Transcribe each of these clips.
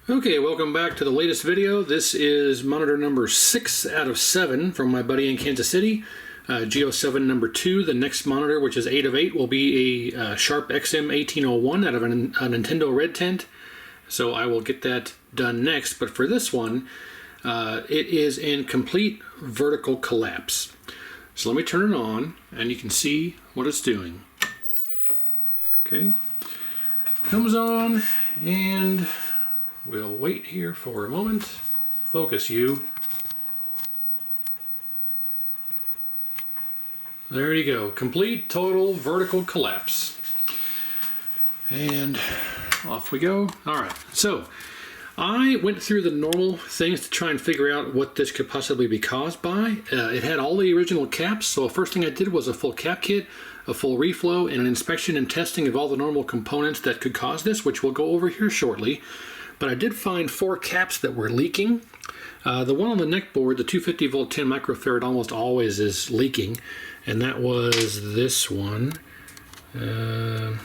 Okay, welcome back to the latest video. This is monitor number 6 out of 7 from my buddy in Kansas City, G07 number 2. The next monitor, which is 8 of 8, will be a Sharp XM1801 out of a Nintendo Red Tent. So I will get that done next. But for this one, it is in complete vertical collapse. So let me turn it on, and you can see what it's doing. Okay, comes on, and we'll wait here for a moment. Focus you. There you go. Complete, total, vertical collapse. And off we go. Alright, so I went through the normal things to try and figure out what this could possibly be caused by. It had all the original caps, so the first thing I did was a full cap kit, a full reflow, and an inspection and testing of all the normal components that could cause this, which we'll go over here shortly. But I did find 4 caps that were leaking. The one on the neck board, the 250 volt 10 microfarad, almost always is leaking, and that was this one. It's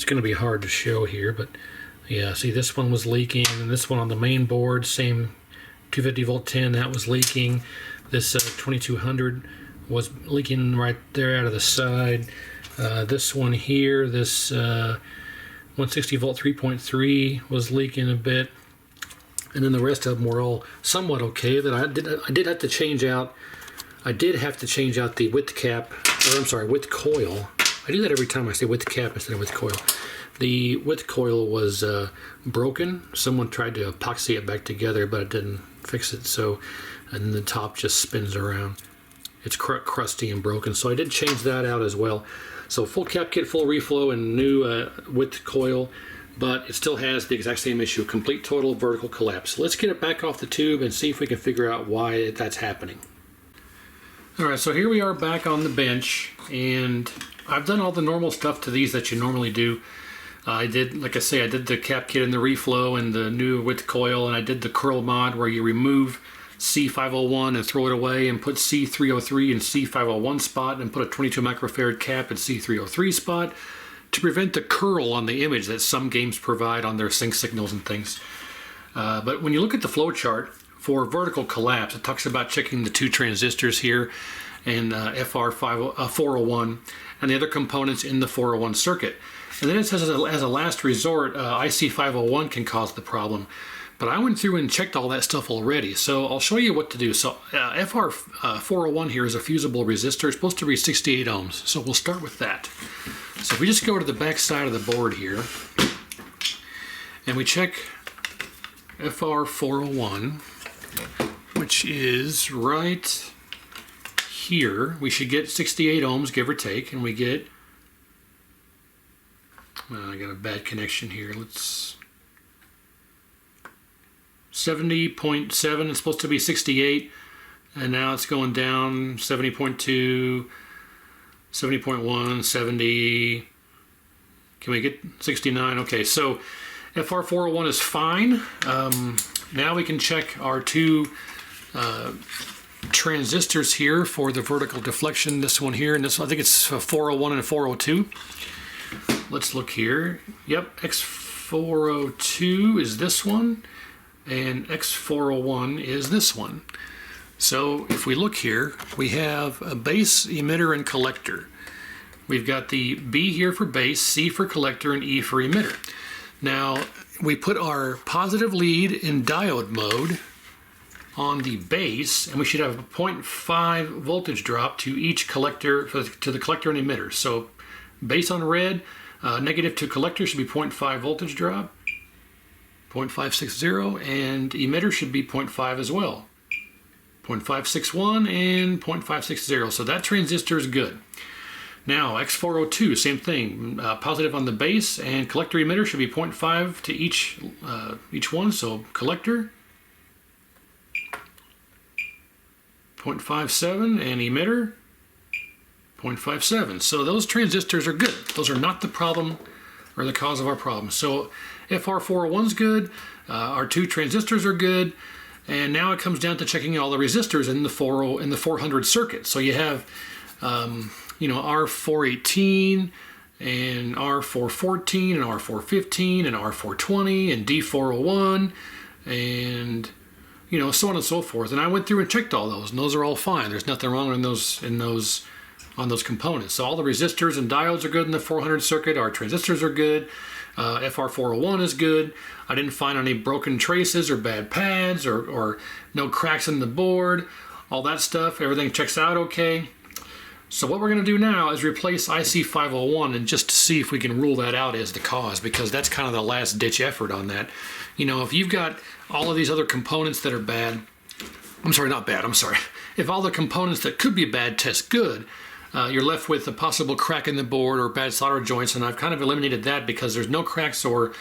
going to be hard to show here, but yeah, see, this one was leaking, and this one on the main board, same 250 volt 10, that was leaking. This 2200 was leaking right there out of the side. This one here, this 160 volt 3.3 was leaking a bit, and then the rest of them were all somewhat okay. That I did have to change out. I did have to change out the width cap, or I'm sorry, width coil. I do that every time I say width cap instead of width coil. The width coil was broken. Someone tried to epoxy it back together, but it didn't fix it. So, and the top just spins around. It's crusty and broken. So I did change that out as well. So full cap kit, full reflow, and new width coil, but it still has the exact same issue, complete total vertical collapse. Let's get it back off the tube and see if we can figure out why that's happening. Alright, so here we are back on the bench, and I've done all the normal stuff to these that you normally do. I did, like I say, I did the cap kit and the reflow and the new width coil, and I did the curl mod where you remove C501 and throw it away and put C303 in C501 spot and put a 22 microfarad cap in C303 spot to prevent the curl on the image that some games provide on their sync signals and things. But when you look at the flow chart for vertical collapse, it talks about checking the 2 transistors here and FR401 and the other components in the 401 circuit. And then it says as a last resort, IC501 can cause the problem. But I went through and checked all that stuff already, so I'll show you what to do. So FR401 here is a fusible resistor. It's supposed to be 68 ohms, so we'll start with that. So if we just go to the back side of the board here, and we check FR401, which is right here, we should get 68 ohms, give or take, and we get, I got a bad connection here, let's, 70.7, it's supposed to be 68, and now it's going down 70.2, 70.1, 70, can we get 69? Okay, so FR401 is fine. Now we can check our 2 transistors here for the vertical deflection, this one here, and this one, I think it's 401 and 402. Let's look here. Yep, X402 is this one, and X401 is this one. So if we look here, we have a base, emitter, and collector. We've got the B here for base, C for collector, and E for emitter. Now we put our positive lead in diode mode on the base, and we should have a 0.5 voltage drop to each collector, to the collector and emitter. So base on red, negative to collector should be 0.5 voltage drop. 0.560, and emitter should be 0.5 as well. 0.561 and 0.560, so that transistor is good. Now X402, same thing, positive on the base, and collector emitter should be 0.5 to each one, so collector 0.57 and emitter 0.57. So those transistors are good. Those are not the problem or the cause of our problem. So FR401 is good, our 2 transistors are good, and now it comes down to checking all the resistors in the 400 circuit. So you have, you know, R418 and R414 and R415 and R420 and D401 and so on and so forth. And I went through and checked all those, and those are all fine. There's nothing wrong on those components. So all the resistors and diodes are good in the 400 circuit. Our transistors are good. FR401 is good. I didn't find any broken traces or bad pads or no cracks in the board. All that stuff, everything checks out okay. So what we're going to do now is replace IC501 and just to see if we can rule that out as the cause, because that's kind of the last ditch effort on that. If you've got all of these other components that are bad, if all the components that could be bad test good, you're left with a possible crack in the board or bad solder joints, and I've kind of eliminated that because there's no cracks or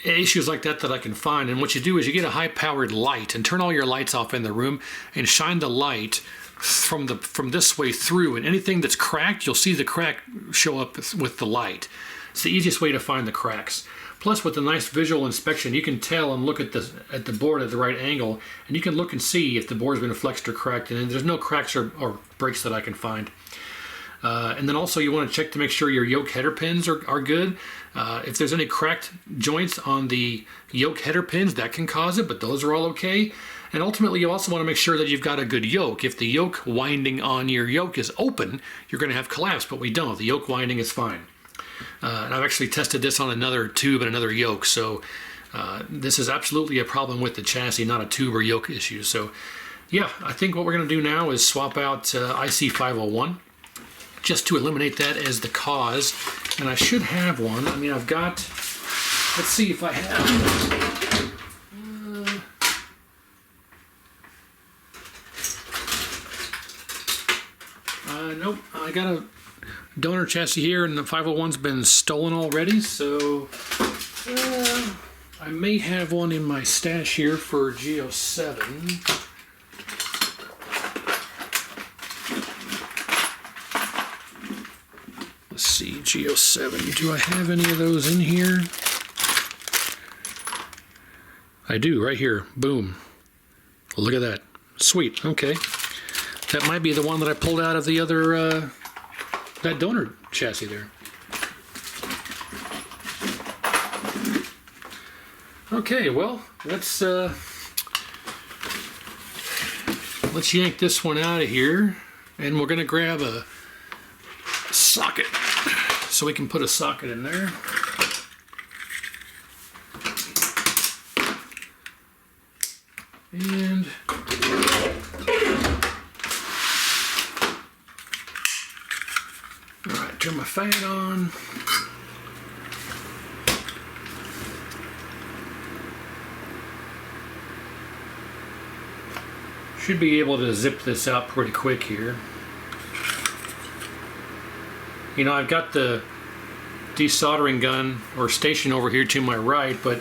issues like that I can find. And what you do is you get a high-powered light and turn all your lights off in the room and shine the light from this way through, and anything that's cracked, you'll see the crack show up with the light. It's the easiest way to find the cracks. Plus, with a nice visual inspection, you can tell and look at the board at the right angle, and you can look and see if the board's been flexed or cracked, and there's no cracks or breaks that I can find. And then also you want to check to make sure your yoke header pins are good. If there's any cracked joints on the yoke header pins, that can cause it, but those are all okay. And ultimately, you also want to make sure that you've got a good yoke. If the yoke winding on your yoke is open, you're going to have collapse, but we don't. The yoke winding is fine. And I've actually tested this on another tube and another yoke, so this is absolutely a problem with the chassis, not a tube or yoke issue. So yeah, I think what we're going to do now is swap out IC501 just to eliminate that as the cause. And I should have one. I mean, I've got, let's see if I have. Nope, I got a donor chassis here, and the 501's been stolen already, so I may have one in my stash here for G07. Let's see, G07, do I have any of those in here? I do, right here, boom. Look at that, sweet, okay. That might be the one that I pulled out of the other, that donor chassis there. Okay, well, let's yank this one out of here, and we're gonna grab a socket so we can put a socket in there. And turn my fan on. Should be able to zip this out pretty quick here. I've got the desoldering gun or station over here to my right, but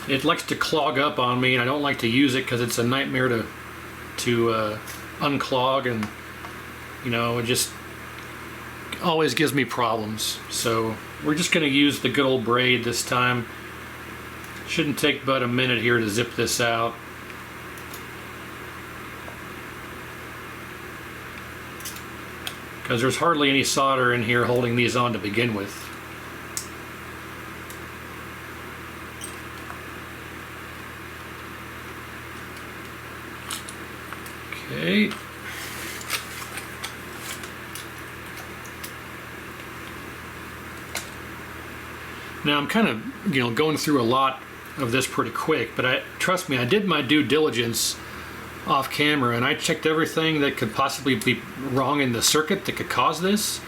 it likes to clog up on me, and I don't like to use it because it's a nightmare to unclog, and it just always gives me problems. So we're just going to use the good old braid this time. Shouldn't take but a minute here to zip this out. Because there's hardly any solder in here holding these on to begin with. Okay. Now I'm kind of, going through a lot of this pretty quick, but trust me, I did my due diligence off camera, and I checked everything that could possibly be wrong in the circuit that could cause this,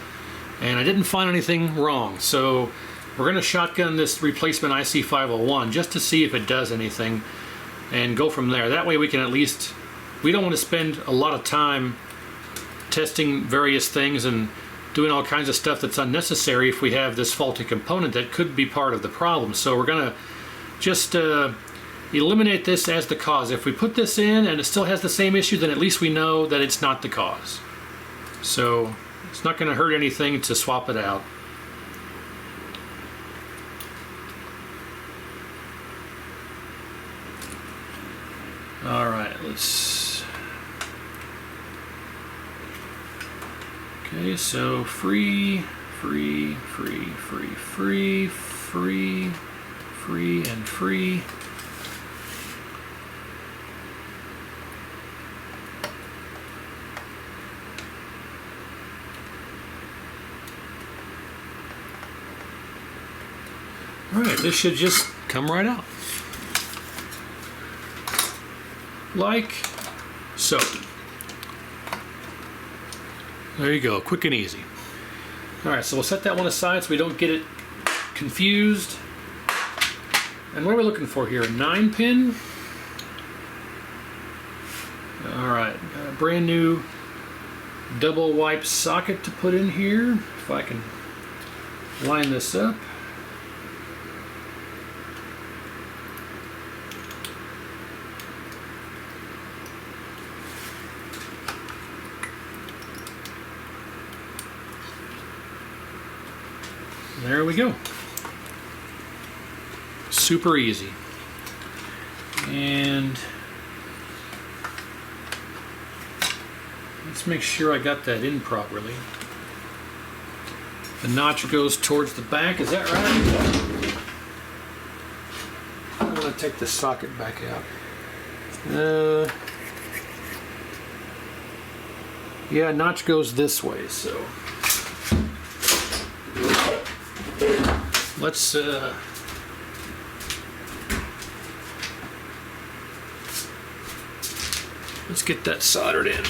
and I didn't find anything wrong. So we're going to shotgun this replacement IC501 just to see if it does anything and go from there. That way we can at least, we don't want to spend a lot of time testing various things and doing all kinds of stuff that's unnecessary if we have this faulty component that could be part of the problem. So we're going to just eliminate this as the cause. If we put this in and it still has the same issue, then at least we know that it's not the cause. So it's not going to hurt anything to swap it out. All right, let's. Okay, so free, free, free, free, free, free, free, and free. All right, this should just come right out. Like so. There you go, quick and easy. All right, so we'll set that one aside so we don't get it confused. And what are we looking for here? A 9-pin? All right, got a brand new double wipe socket to put in here. If I can line this up. There we go. Super easy. And let's make sure I got that in properly. The notch goes towards the back, is that right? I want to take the socket back out. Yeah, notch goes this way, so let's get that soldered in.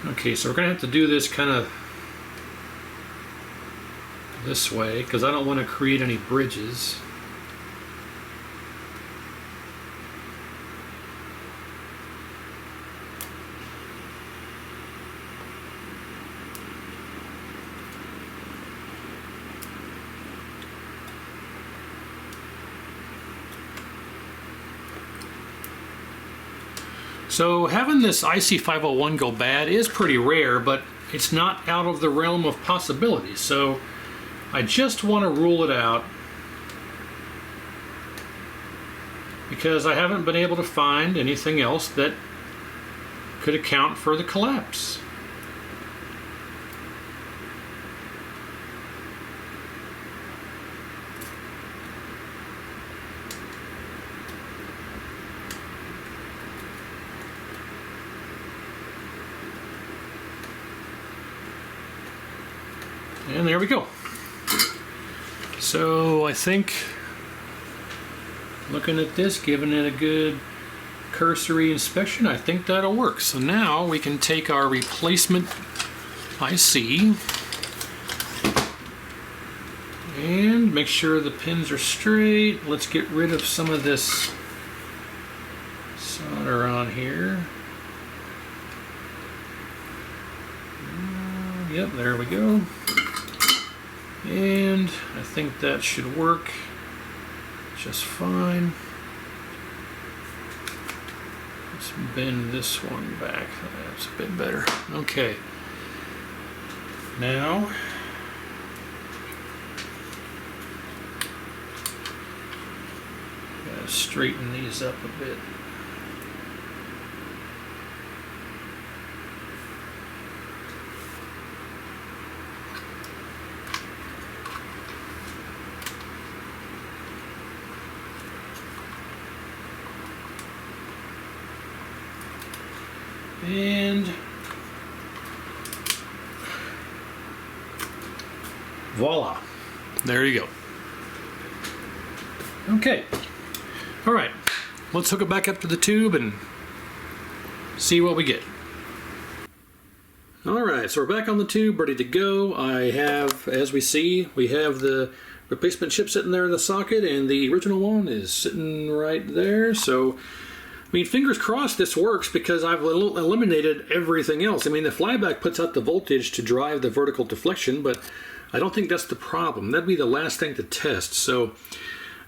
Okay, so we're going to have to do this kind of this way because I don't want to create any bridges. So having this IC501 go bad is pretty rare, but it's not out of the realm of possibilities. So I just want to rule it out because I haven't been able to find anything else that could account for the collapse. And there we go. So I think, looking at this, giving it a good cursory inspection, I think that'll work. So now we can take our replacement IC and make sure the pins are straight. Let's get rid of some of this solder on here. Yep, there we go. And I think that should work just fine. Let's bend this one back. That's a bit better. Okay. Now, gotta straighten these up a bit. And voila, there you go. Okay, all right, let's hook it back up to the tube and see what we get. All right, so we're back on the tube, ready to go. I have, as we see, we have the replacement chip sitting there in the socket, and the original one is sitting right there. So I mean, fingers crossed this works because I've eliminated everything else. I mean, the flyback puts out the voltage to drive the vertical deflection, but I don't think that's the problem. That'd be the last thing to test. So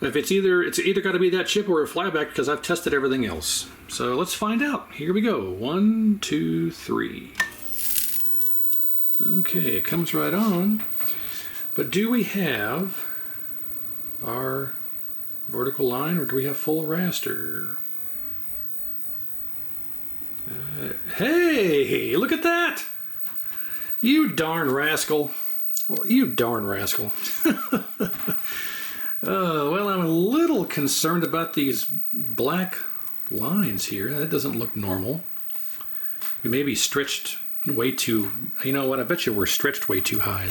if it's either got to be that chip or a flyback, because I've tested everything else. So let's find out. Here we go. 1, 2, 3. Okay, it comes right on. But do we have our vertical line, or do we have full raster? Hey, look at that! You darn rascal. Well, you darn rascal. Well, I'm a little concerned about these black lines here. That doesn't look normal. We may be stretched way too... You know what? I bet you we're stretched way too high.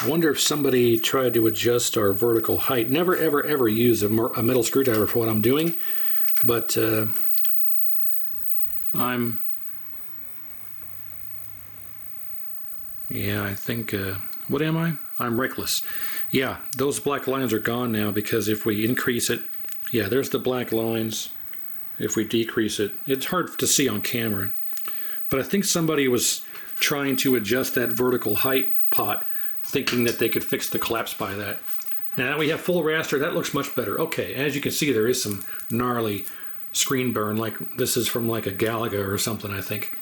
I wonder if somebody tried to adjust our vertical height. Never, ever, ever use a metal screwdriver for what I'm doing. But yeah, I think... what am I? I'm reckless. Yeah, those black lines are gone now, because if we increase it... Yeah, there's the black lines. If we decrease it... It's hard to see on camera. But I think somebody was trying to adjust that vertical height pot, thinking that they could fix the collapse by that. Now that we have full raster, that looks much better. Okay, as you can see, there is some gnarly screen burn. Like this is from like a Galaga or something, I think.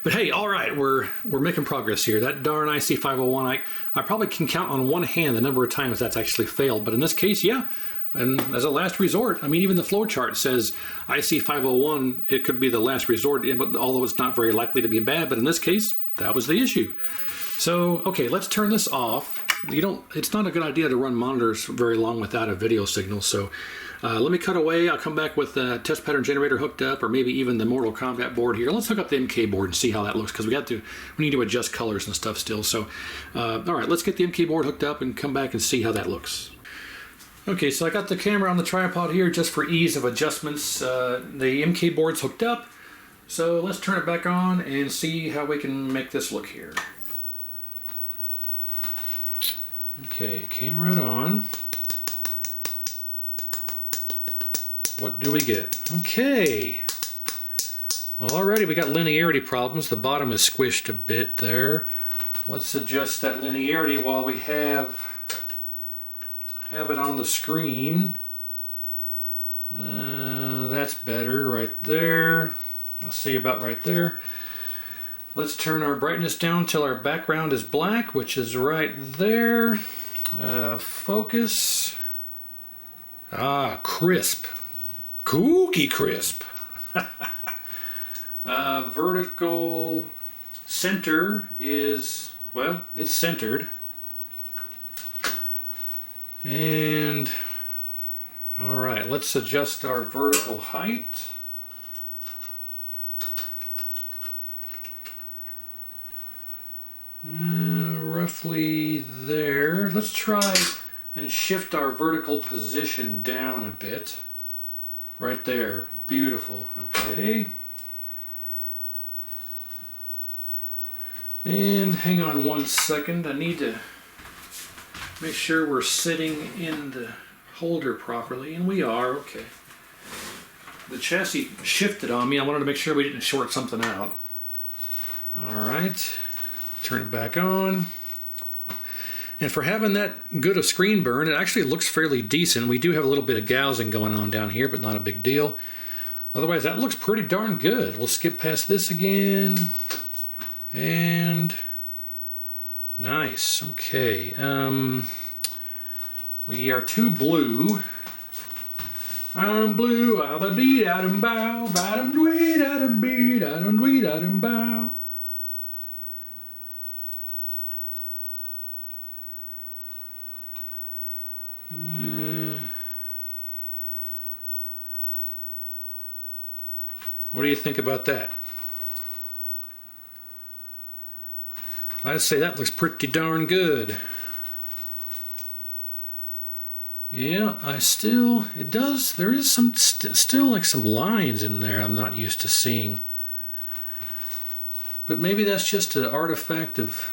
But hey, all right, we're making progress here. That darn IC501, I probably can count on one hand the number of times that's actually failed. But in this case, yeah. And as a last resort, I mean, even the flow chart says IC501, it could be the last resort, but although it's not very likely to be bad. But in this case, that was the issue. So, okay, let's turn this off. It's not a good idea to run monitors very long without a video signal. So let me cut away. I'll come back with the test pattern generator hooked up, or maybe even the Mortal Kombat board here. Let's hook up the MK board and see how that looks, because we need to adjust colors and stuff still. So, all right, let's get the MK board hooked up and come back and see how that looks. Okay, so I got the camera on the tripod here just for ease of adjustments. The MK board's hooked up. So let's turn it back on and see how we can make this look here. Okay, came right on. What do we get? Okay. Well, already we got linearity problems. The bottom is squished a bit there. Let's adjust that linearity while we have it on the screen. That's better right there. I'll see about right there. Let's turn our brightness down till our background is black, which is right there. Focus. Crisp. Cookie crisp. Vertical center is, well, it's centered. And, all right, let's adjust our vertical height. Roughly there. Let's try and shift our vertical position down a bit. Right there. Beautiful. Okay. And hang on one second. I need to make sure we're sitting in the holder properly, and we are. Okay. The chassis shifted on me. I wanted to make sure we didn't short something out. All right. Turn it back on. And for having that good a screen burn, it actually looks fairly decent. We do have a little bit of gouging going on down here, but not a big deal. Otherwise, that looks pretty darn good. We'll skip past this again. And nice. Okay. We are too blue. I'm blue. I'll a dee da dum bow. Ba dum dwee da dum bee da dum dwee da dum bow. What do you think about that? I'd say that looks pretty darn good. Yeah, it does, there is some, still like some lines in there I'm not used to seeing. But maybe that's just an artifact of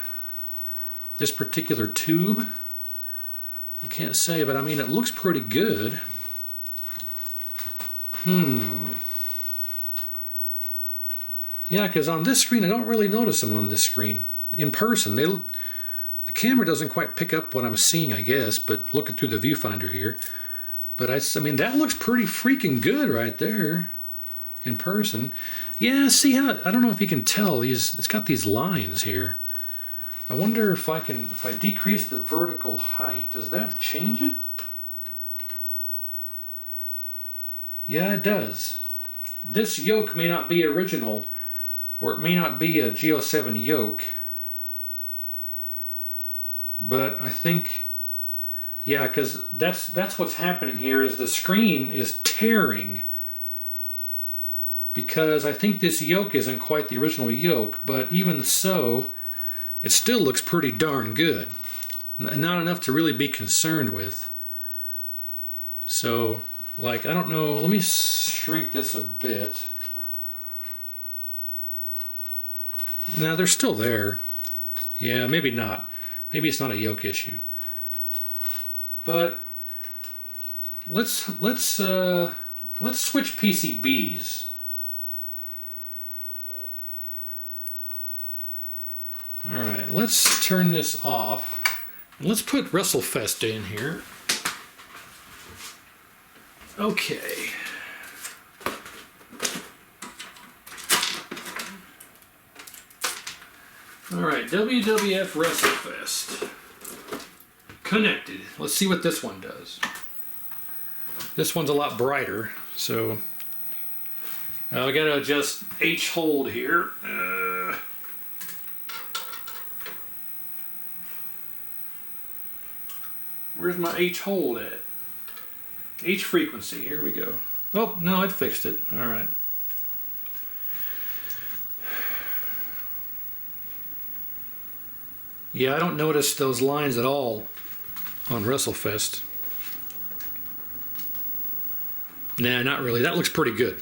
this particular tube. I can't say, but I mean, it looks pretty good. Yeah, because on this screen, I don't really notice them on this screen. In person, The camera doesn't quite pick up what I'm seeing, I guess, but looking through the viewfinder here. But I mean, that looks pretty freaking good right there in person. Yeah, see how, I don't know if you can tell, it's got these lines here. I wonder if if I decrease the vertical height, does that change it? Yeah, it does. This yoke may not be original, or it may not be a G07 yoke, but I think, yeah, because that's what's happening here, is the screen is tearing, because I think this yoke isn't quite the original yoke, but even so, it still looks pretty darn good. Not enough to really be concerned with. So, like, I don't know, let me shrink this a bit. Now, they're still there. Yeah, maybe not. Maybe it's not a yoke issue. But let's switch PCBs. All right, let's turn this off. Let's put WrestleFest in here. Okay. All right, WWF WrestleFest. Connected. Let's see what this one does. This one's a lot brighter, so I gotta adjust H hold here. Where's my H hold at? H frequency, here we go. Oh, no, I fixed it. All right. Yeah, I don't notice those lines at all on WrestleFest. Nah, not really. That looks pretty good.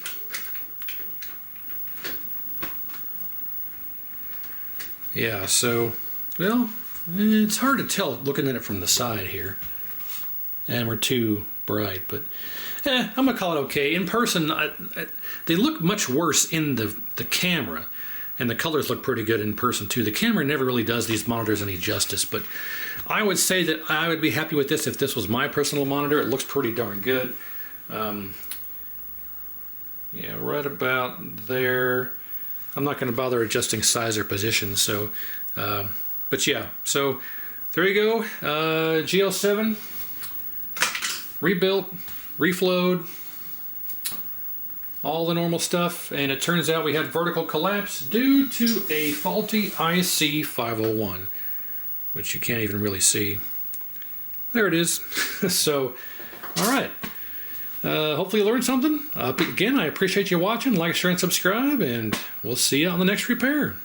Yeah, so, well, it's hard to tell looking at it from the side here. And we're too bright, but I'm going to call it okay. In person, they look much worse in the camera, and the colors look pretty good in person too. The camera never really does these monitors any justice, but I would say that I would be happy with this if this was my personal monitor. It looks pretty darn good. Yeah, right about there. I'm not going to bother adjusting size or position, so, but yeah, so there you go. G07. Rebuilt, reflowed, all the normal stuff, and it turns out we had vertical collapse due to a faulty IC 501, which you can't even really see. There it is. So, all right. Hopefully you learned something. Again, I appreciate you watching. Like, share, and subscribe, and we'll see you on the next repair.